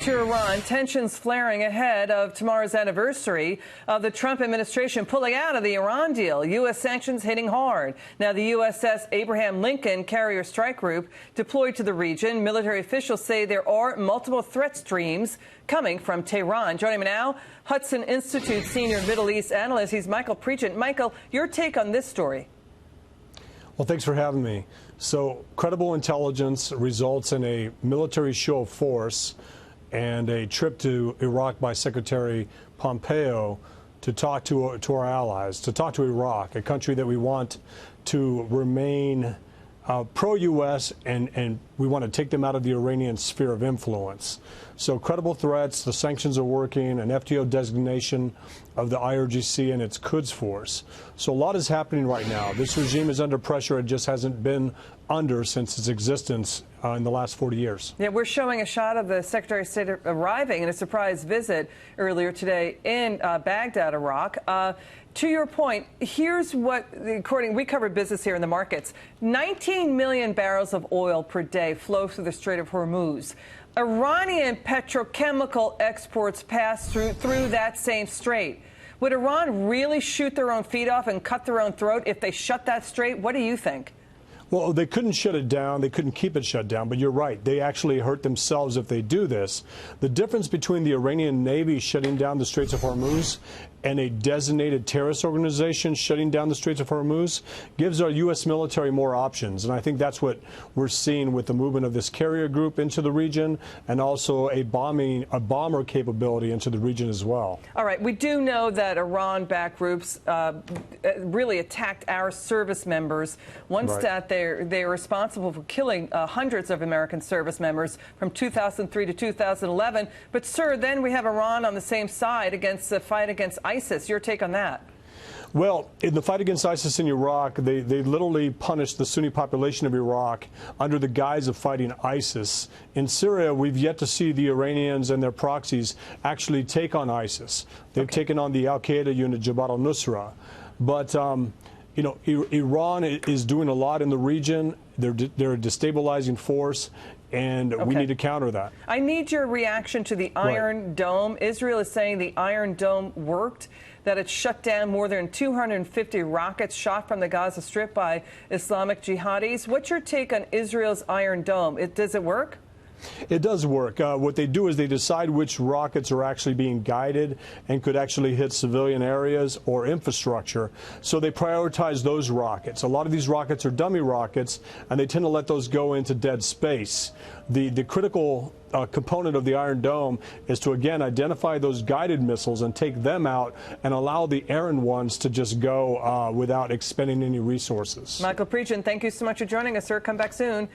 to Iran, tensions flaring ahead of tomorrow's anniversary of the Trump administration pulling out of the Iran deal. U.S. sanctions hitting hard. Now, the USS Abraham Lincoln carrier strike group deployed to the region. Military officials say there are multiple threat streams coming from Tehran. Joining me now, Hudson Institute senior Middle East analyst. He's Michael Pregent. Michael, your take on this story? Well, thanks for having me. So, credible intelligence results in a military show of force and a trip to Iraq by Secretary Pompeo to talk to our allies, to talk to Iraq, a country that we want to remain pro-U.S. and we want to take them out of the Iranian sphere of influence. So credible threats, the sanctions are working, an FTO designation of the IRGC and its Quds force. So a lot is happening right now. This regime is under pressure. It just hasn't been under since its existence in the last 40 years. Yeah, we're showing a shot of the Secretary of State arriving in a surprise visit earlier today in Baghdad, Iraq. To your point, here's what, we covered business here in the markets. 19 million barrels of oil per day flow through the Strait of Hormuz. Iranian petrochemical exports pass through that same strait. Would Iran really shoot their own feet off and cut their own throat if they shut that strait? What do you think? Well, they couldn't shut it down. They couldn't keep it shut down. But you're right. They actually hurt themselves if they do this. The difference between the Iranian Navy shutting down the Straits of Hormuz and a designated terrorist organization shutting down the Straits of Hormuz gives our U.S. military more options. And I think that's what we're seeing with the movement of this carrier group into the region and also a bomber capability into the region as well. All right. We do know that Iran-backed groups really attacked our service members. One stat they're responsible for killing hundreds of American service members from 2003 to 2011. But, sir, then we have Iran on the same side against the fight against ISIS. Your take on that? Well, in the fight against ISIS in Iraq, they literally punished the Sunni population of Iraq under the guise of fighting ISIS. In Syria, we've yet to see the Iranians and their proxies actually take on ISIS. They've taken on the al-Qaeda unit, Jabhat al-Nusra. But you know, Iran is doing a lot in the region. They're a destabilizing force, and we need to counter that. I need your reaction to the Iron Dome. Israel is saying the Iron Dome worked, that it shut down more than 250 rockets shot from the Gaza Strip by Islamic jihadis. What's your take on Israel's Iron Dome? Does it work? It does work. What they do is they decide which rockets are actually being guided and could actually hit civilian areas or infrastructure. So they prioritize those rockets. A lot of these rockets are dummy rockets, and they tend to let those go into dead space. The critical component of the Iron Dome is to, again, identify those guided missiles and take them out and allow the errant ones to just go without expending any resources. Michael Pregent, thank you so much for joining us, sir. Come back soon.